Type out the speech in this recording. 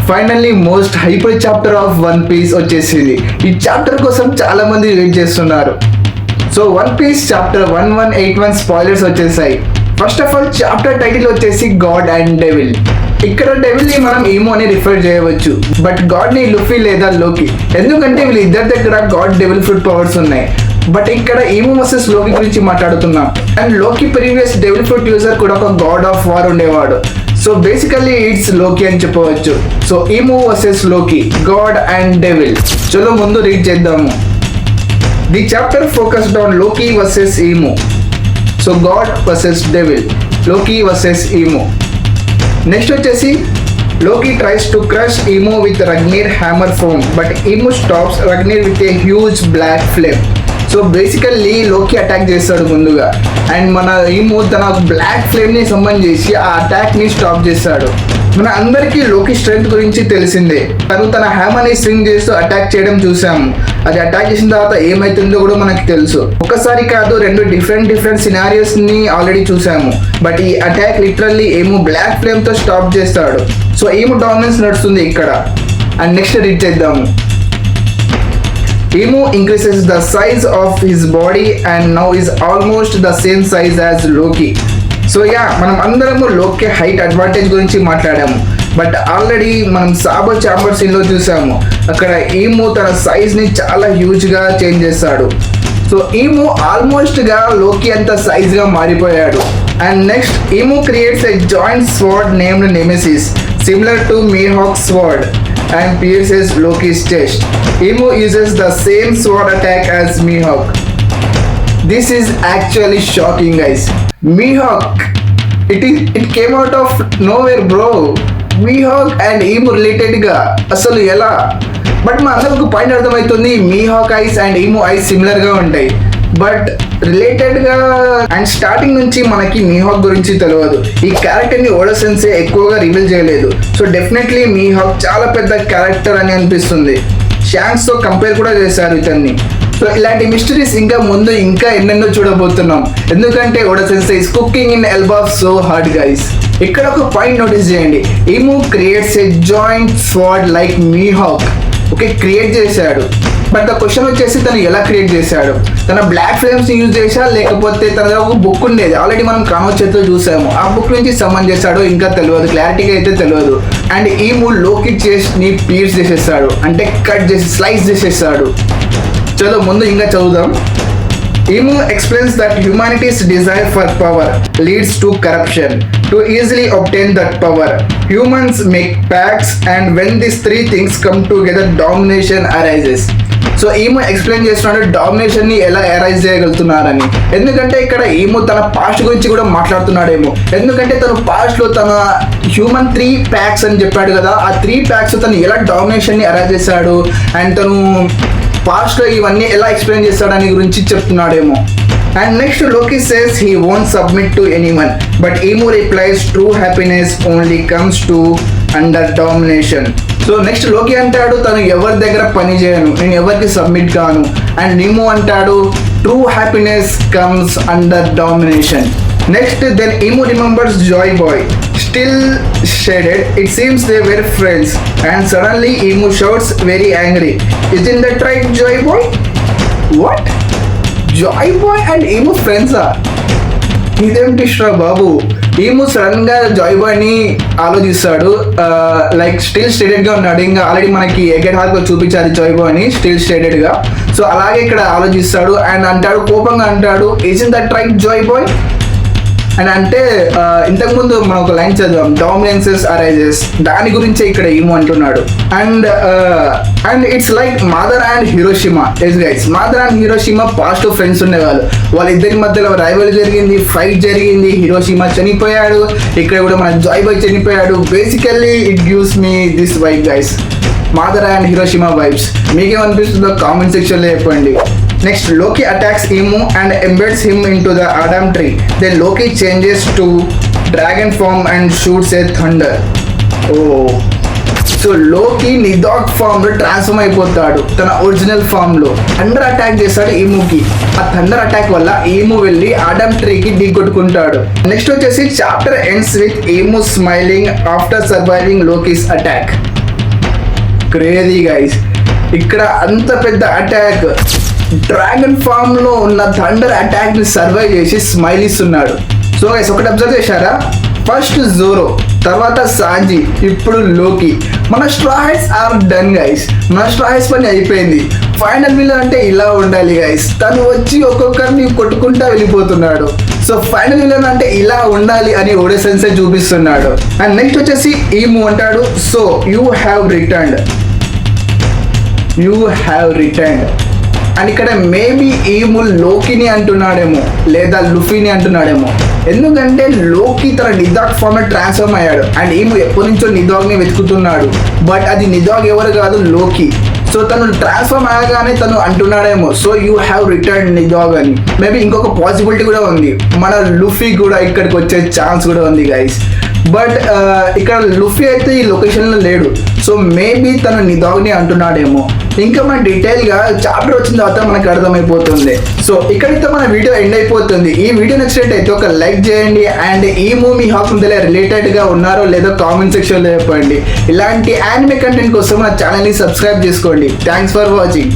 Finally most hyper chapter of One Piece వచ్చేసింది. ఈ chapter కోసం చాలా మంది వెయిట్ చేస్తున్నారు. So One Piece chapter 1181 spoilers వచ్చేసాయి. First of all chapter title వచ్చేసి గాడ్ అండ్ డెవిల్. ఇక్కడ డెవిల్ ని మనం ఈమో అని రిఫర్ చేయవచ్చు, బట్ గాడ్ ని లుఫీ లేదా లోకి, ఎందుకంటే వీళ్ళ ఇద్దరి దగ్గర గాడ్ డెవిల్ ఫ్రూట్ పవర్స్ ఉన్నాయి. బట్ ఇక్కడ ఈమో వర్సెస్ లోకి గురించి మాట్లాడుతున్నాం. అండ్ లోకి ప్రీవియస్ డెవిల్ ఫ్రూట్ యూజర్ కూడా ఒక గాడ్ ఆఫ్ వార్ ఉండేవాడు. సో బేసికల్లీ ఇట్స్ లోకి అని చెప్పవచ్చు. So Imu versus Loki, god and devil. చలో ముందు రీడ్ చేద్దాము. The chapter focused on Loki versus Imu. So god versus devil, Loki versus Imu. Next వచ్చేసి Loki tries to crush Imu with Ragnir hammer form, but Imu stops Ragnir with a huge black flame. So basically Loki attack చేస్తాడు ముందుగా, and మన ఈమో తన black ఫ్లేమ్ని someone చేసి ఆ అటాక్ని stop చేస్తాడు. మన అందరికీ లోకి స్ట్రెంగ్త్ గురించి తెలిసిందే. తన హ్యామర్ని స్వింగ్ చేస్తూ అటాక్ చేయడం చూసాము. అది అటాక్ చేసిన తర్వాత ఏమైతుందో కూడా మనకి తెలుసు. ఒకసారి కాదు, రెండు డిఫరెంట్ సినారియోస్ ని ఆల్రెడీ చూసాము. బట్ ఈ అటాక్ లిటరల్లీ ఏమో బ్లాక్ ఫ్లేమ్ తో స్టాప్ చేస్తాడు. సో ఏమో డామినెన్స్ నడుస్తుంది ఇక్కడ. అండ్ నెక్స్ట్ రీడ్ చేద్దాము. Emo increases the size of his body and now is almost the same size as Loki. So మనం అందరము లోకి హైట్ అడ్వాంటేజ్ గురించి మాట్లాడాము. బట్ ఆల్రెడీ మనం సాబో చాంబర్ సీన్లో చూసాము. అక్కడ ఈమో తన సైజ్ని చాలా హ్యూజ్గా చేంజ్ చేస్తాడు. సో ఈమో ఆల్మోస్ట్గా లోకి అంత సైజ్గా మారిపోయాడు. And next Imu creates a giant sword named Nemesis similar to Mihawk sword and pierces Loki's chest. Emo uses the same sword attack as Mihawk. This is actually shocking, guys. Mihawk, it came out of nowhere, bro. Mihawk and Emo related ga asalu ela? But మా అందరికి point అర్థమవుతుంది, మీహాక్ ice and ఈమో ice similar గా ఉంటాయి, but related గా. And starting నుంచి మనకి మీహాక్ గురించి తెలియదు. ఈ క్యారెక్టర్ ని ఓడా సెన్సే ఎక్కువగా రివీల్ చేయలేదు. సో డెఫినెట్లీ మీహాక్ చాలా పెద్ద క్యారెక్టర్ అని అనిపిస్తుంది. షాంక్స్ తో కంపేర్ కూడా చేశారు ఇతన్ని. సో ఇలాంటి మిస్టరీస్ ఇంకా ముందు ఇంకా ఎన్నెన్నో చూడబోతున్నాం, ఎందుకంటే Oda sensei is cooking in Elbaph so hard, guys. ఇక్కడ ఒక పాయింట్ నోటీస్ చేయండి. Imu creates a giant sword like Mihawk. Okay, create చేశాడు. బట్ ద క్వశ్చన్ వచ్చేసి తను ఎలా క్రియేట్ చేశాడు? తన బ్లాక్ ఫ్లేమ్స్ ని యూజ్ చేశా, లేకపోతే తన ఒక బుక్ ఉండేది ఆల్రెడీ మనం కానో చేతిలో చూసాము, ఆ బుక్ నుంచి సమ్మన్ చేశాడో ఇంకా తెలియదు, క్లారిటీగా అయితే తెలియదు. అండ్ ఈ మూడు లోకి చెస్ట్ ని పీస్ చేసేస్తాడు, అంటే కట్ చేసి స్లైస్ చేసేస్తాడు. చలో ముందు ఇంకా చదువుదాం. Emo explains that humanity's desire for power leads to corruption. To easily obtain that power, humans make pacts, and when these three things come together, domination arises. So Imu explain చేస్తున్నాడు domination ని ఎలా arise చేయగలుగుతున్నారని. ఎందుకంటే ఇక్కడ ఈమో తన past గురించి కూడా మాట్లాడుతున్నాడేమో. ఎందుకంటే తను పాస్ట్ లో తన హ్యూమన్ 3 ప్యాక్స్ అని చెప్పాడు కదా, ఆ 3 ప్యాక్స్ తను ఎలా డామినేషన్ ని ఎరైజ్ చేశాడు, అండ్ తను పాస్ట్ లో ఇవన్నీ ఎలా ఎక్స్ప్లెయిన్ చేస్తాడని గురించి చెప్తున్నాడేమో. And next Loki says he won't submit to anyone, but Imu replies true happiness only comes to under domination. So next Loki అంటాడు తను ఎవరి దగ్గర పని చేయను, నేను ఎవరికి సబ్మిట్ కాను. అండ్ ఈమో అంటాడు true happiness comes under domination. Next, then Emo remembers Joy Boy, still shaded. It seems they were friends, and suddenly Emo shouts very angry, "Isn't that right, Joy Boy?" What? Joy Boy and Emo friends are? ఇదేంటి శ్రా బాబు. ఈమో sudden గా Joy bye ని ఆలోచిస్తాడు. Like still stated గా ఉన్నాడు. ఇంకా already మనకి ఎగెట్ heart లో చూపించారు జాయ్ బాయ్ ని స్టిల్ స్టేటెడ్ గా. సో అలాగే ఇక్కడ ఆలోచిస్తాడు అండ్ అంటాడు, కోపంగా అంటాడు, "Isn't that right, Joy Boy?" అని అంటే ఇంతకుముందు మనం ఒక లైన్ చదివాం, డామినెన్సెస్ అరైజెస్, దాని గురించే ఇక్కడ ఈమో అంటున్నాడు. And it's like mother and Hiroshima. Yes guys, mother and Hiroshima past friends ఉండేవాళ్ళు. వాళ్ళిద్దరి మధ్యలో రైవల్ జరిగింది, ఫైట్ జరిగింది, హిరోషిమా చనిపోయాడు, ఇక్కడ కూడా మన జాయ్ బాయ్ చనిపోయాడు. Basically it gives me this vibe guys, mother and Hiroshima vibes. మీకేమనిపిస్తుందో కామెంట్ సెక్షన్లో చెప్పండి. Next, Loki attacks Emo and embeds him into the Adam tree. Then Loki changes to dragon form and shoots a thunder. Oh. So లోకి నిదాక్ form లో transform అయిపోతాడు. తన original form లో thunder attack చేస్తాడు ఈమోకి. ఆ థండర్ అటాక్ వల్ల ఈమో వెళ్ళి Adam ట్రీకి ఢీ కొట్టుకుంటాడు. నెక్స్ట్ వచ్చేసి chapter ends with Imu smiling after surviving Loki's attack. Crazy guys. ఇక్కడ అంత పెద్ద అటాక్, డ్రాగన్ ఫామ్ లో ఉన్న థండర్ అటాక్ ని సర్వైవ్ చేసి స్మైల్ ఇస్తున్నాడు. సో గైస్ ఒకటి అబ్జర్వ్ చేశారా, ఫస్ట్ జోరో, తర్వాత సాంజీ, ఇప్పుడు లోకి. మన స్ట్రాయిడ్స్ ఆర్ డన్ గైస్. మన స్ట్రాయిడ్స్ పని అయిపోయింది. ఫైనల్ విలన్ అంటే ఇలా ఉండాలి గైస్. తను వచ్చి ఒక్కొక్కరిని కొట్టుకుంటా వెళ్ళిపోతున్నాడు. సో ఫైనల్ విలన్ అంటే ఇలా ఉండాలి అని ఓడే సెన్సే చూపిస్తున్నాడు. అండ్ నెక్స్ట్ వచ్చేసి ఈము అంటాడు, so you have returned. And ఇక్కడ మేబీ ఈము లోకిని అంటున్నాడేమో లేదా లుఫీని అంటున్నాడేమో. ఎందుకంటే లోకి తన నిదాగ్ ఫామ్ ట్రాన్స్ఫార్మ్ అయ్యాడు అండ్ ఈము ఎప్పటి నుంచో నిదాగ్ని వెతుకుతున్నాడు. బట్ అది నిదాగ్ ఎవరు కాదు, లోకి. సో తను ట్రాన్స్ఫార్మ్ అయ్యగానే తను అంటున్నాడేమో, సో యూ హ్యావ్ రిటర్న్ నిదాగ్ అని. మేబీ ఇంకొక పాసిబిలిటీ కూడా ఉంది, మన లుఫీ కూడా ఇక్కడికి వచ్చే ఛాన్స్ కూడా ఉంది గైస్. బట్ ఇక్కడ లుఫీ అయితే ఈ లొకేషన్లో లేడు. సో మేబీ తను నిదాగ్ని అంటున్నాడేమో. ఇంకా మన డీటెయిల్గా చాప్టర్ వచ్చిన తర్వాత మనకు అర్థమైపోతుంది. సో ఇక్కడితో మన వీడియో ఎండ్ అయిపోతుంది. ఈ వీడియో నచ్చినట్టయితే ఒక లైక్ చేయండి అండ్ ఈ మూవీ హాక్ రిలేటెడ్గా ఉన్నారో లేదో కామెంట్ సెక్షన్లో చెప్పండి. ఇలాంటి యానిమే కంటెంట్ కోసం నా ఛానల్ని సబ్స్క్రైబ్ చేసుకోండి. Thanks for watching.